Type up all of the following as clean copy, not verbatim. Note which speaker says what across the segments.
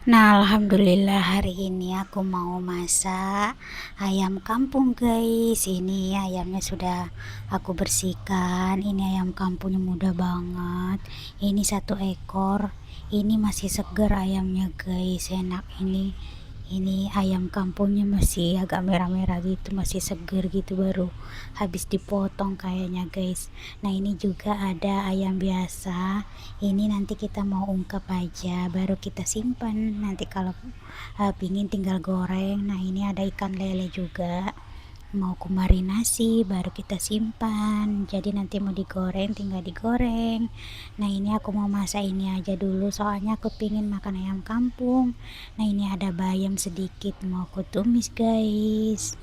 Speaker 1: Nah, alhamdulillah hari ini aku mau masak ayam kampung, guys. Ini ayamnya sudah aku bersihkan. Ini ayam kampungnya mudah banget. Ini satu ekor. Ini masih segar ayamnya, guys. Enak ini ayam kampungnya masih agak merah-merah gitu, masih seger gitu, baru habis dipotong kayaknya, guys. Nah, ini juga ada ayam biasa. Ini nanti kita mau ungkep aja, baru kita simpan nanti kalau pingin tinggal goreng. Nah, ini ada ikan lele juga mau kumarinasi, baru kita simpan, jadi nanti mau digoreng tinggal digoreng. Nah, ini aku mau masak ini aja dulu, soalnya aku pingin makan ayam kampung. Nah, ini ada bayam sedikit mau aku tumis, guys.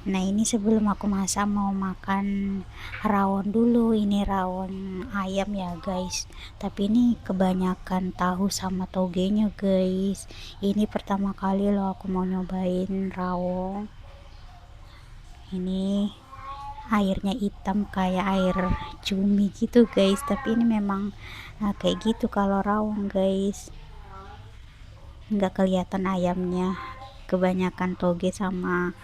Speaker 1: Nah, ini sebelum aku masak mau makan rawon dulu. Ini rawon ayam ya, guys, tapi ini kebanyakan tahu sama togenya, guys. Ini pertama kali loh aku mau nyobain rawon. Ini airnya hitam kayak air cumi gitu, guys, tapi ini memang kayak gitu kalau rawon, guys, nggak kelihatan ayamnya, kebanyakan toge sama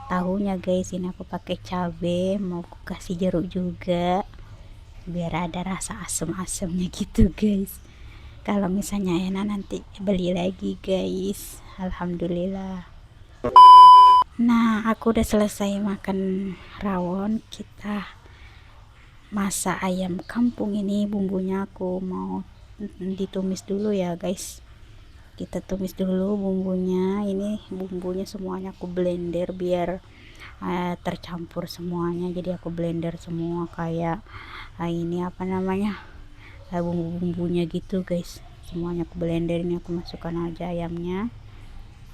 Speaker 1: tahunya, guys. Ini aku pakai cabe, mau aku kasih jeruk juga biar ada rasa asem-asemnya gitu, guys. Kalau misalnya enak nanti beli lagi, guys. Alhamdulillah. Nah, aku udah selesai makan rawon. Kita masak ayam kampung. Ini bumbunya aku mau ditumis dulu ya, guys. Kita tumis dulu bumbunya. Ini bumbunya semuanya aku blender biar tercampur semuanya, jadi aku blender semua kayak ini apa namanya, bumbu-bumbunya gitu, guys. Semuanya aku blender. Ini aku masukkan aja ayamnya.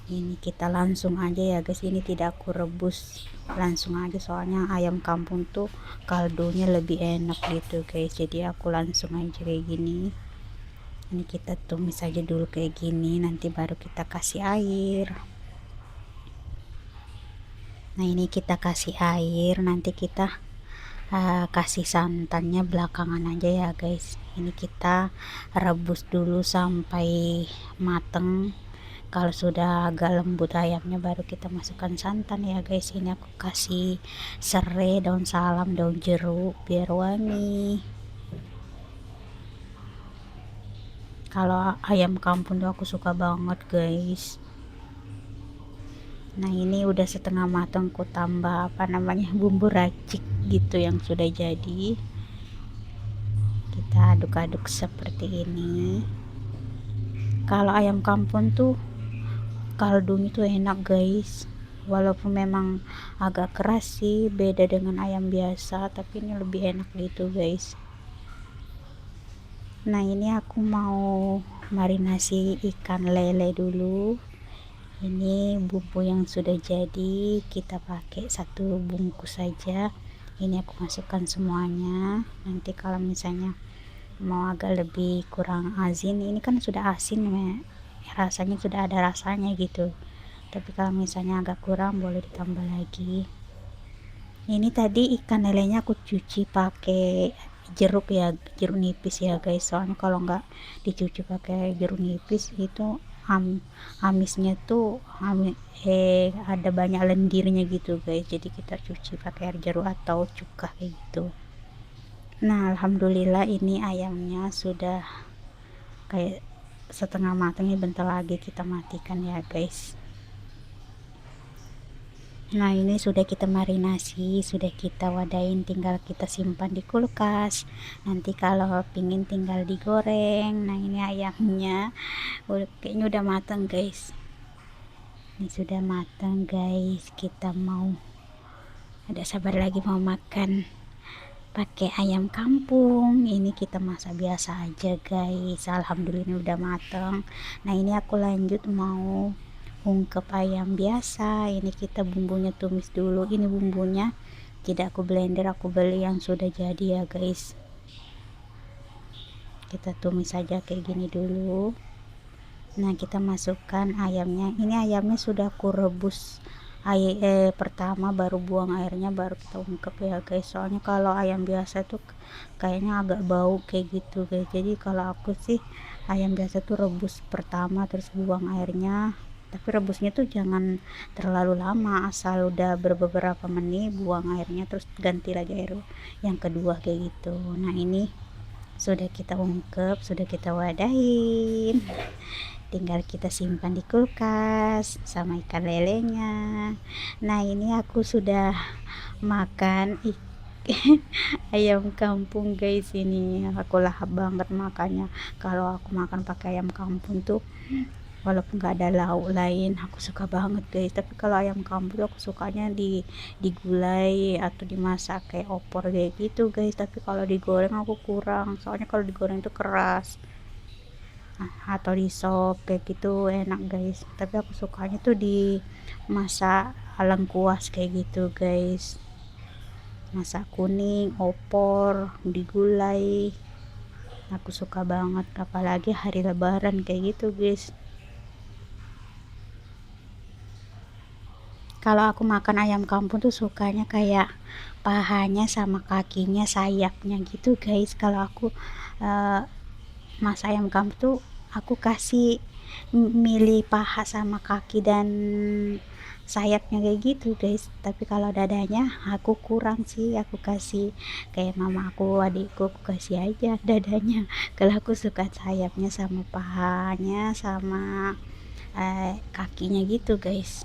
Speaker 1: Ini kita langsung aja ya, guys. Ini tidak aku rebus, langsung aja, soalnya ayam kampung tuh kaldunya lebih enak gitu, guys. Jadi aku langsung aja kayak gini. Ini kita tumis aja dulu kayak gini, nanti baru kita kasih air. Nah, ini kita kasih air, nanti kita kasih santannya belakangan aja ya, guys. Ini kita rebus dulu sampai mateng. Kalau sudah agak lembut ayamnya baru kita masukkan santan ya, guys. Ini aku kasih serai, daun salam, daun jeruk biar wangi. Kalau ayam kampung tuh aku suka banget, guys. Nah, ini udah setengah matang, aku tambah apa namanya, bumbu racik gitu yang sudah jadi. Kita aduk-aduk seperti ini. Kalau ayam kampung tuh kaldunya tuh enak, guys. Walaupun memang agak keras sih, beda dengan ayam biasa, tapi ini lebih enak gitu, guys. Nah, ini aku mau marinasi ikan lele dulu. Ini bumbu yang sudah jadi, kita pakai satu bungkus saja. Ini aku masukkan semuanya. Nanti kalau misalnya mau agak lebih kurang asin, ini kan sudah asin ya, rasanya sudah ada rasanya gitu, tapi kalau misalnya agak kurang boleh ditambah lagi. Ini tadi ikan lelenya aku cuci pakai jeruk ya, jeruk nipis ya, guys. Soalnya kalau nggak dicuci pakai jeruk nipis itu amisnya tuh ada banyak lendirnya gitu, guys. Jadi kita cuci pakai air jeruk atau cuka kayak gitu. Nah, alhamdulillah ini ayamnya sudah kayak setengah matang. Ini bentar lagi kita matikan ya, guys. Nah, ini sudah kita marinasi, sudah kita wadain, tinggal kita simpan di kulkas. Nanti kalau pingin tinggal digoreng. Nah, ini ayamnya kayaknya udah matang, guys. Ini sudah matang, guys. Kita mau ada sabar lagi mau makan pakai ayam kampung. Ini kita masak biasa aja, guys. Alhamdulillah udah matang. Nah, ini aku lanjut mau ungkep ayam biasa. Ini kita bumbunya tumis dulu. Ini bumbunya tidak aku blender, aku beli yang sudah jadi ya, guys. Kita tumis saja kayak gini dulu. Nah, kita masukkan ayamnya. Ini ayamnya sudah aku rebus pertama baru buang airnya, baru kita ungkep ya guys. Soalnya kalau ayam biasa tuh kayaknya agak bau kayak gitu guys. Jadi kalau aku sih ayam biasa tuh rebus pertama terus buang airnya, tapi rebusnya tuh jangan terlalu lama, asal udah beberapa menit buang airnya terus ganti lagi air yang kedua kayak gitu. Nah ini sudah kita ungkep, sudah kita wadahin, tinggal kita simpan di kulkas sama ikan lelenya. Nah ini aku sudah makan ayam kampung guys. Ini aku lahap banget makannya. Kalau aku makan pakai ayam kampung tuh walaupun gak ada lauk lain aku suka banget guys. Tapi kalau ayam kampung tuh aku sukanya digulai atau dimasak kayak opor kayak gitu guys. Tapi kalau digoreng aku kurang, soalnya kalau digoreng itu keras. Atau di sop kayak gitu enak guys, tapi aku sukanya tuh dimasak lengkuas kayak gitu guys, masak kuning opor digulai, aku suka banget apalagi hari lebaran kayak gitu guys. Kalau aku makan ayam kampung tuh sukanya kayak pahanya sama kakinya, sayapnya gitu guys. Kalau aku uh, masak ayam kampung tuh aku kasih milih paha sama kaki dan sayapnya kayak gitu guys. Tapi kalau dadanya aku kurang sih, aku kasih kayak mama aku, adikku, aku kasih aja dadanya. Kalau aku suka sayapnya sama pahanya sama kakinya gitu guys.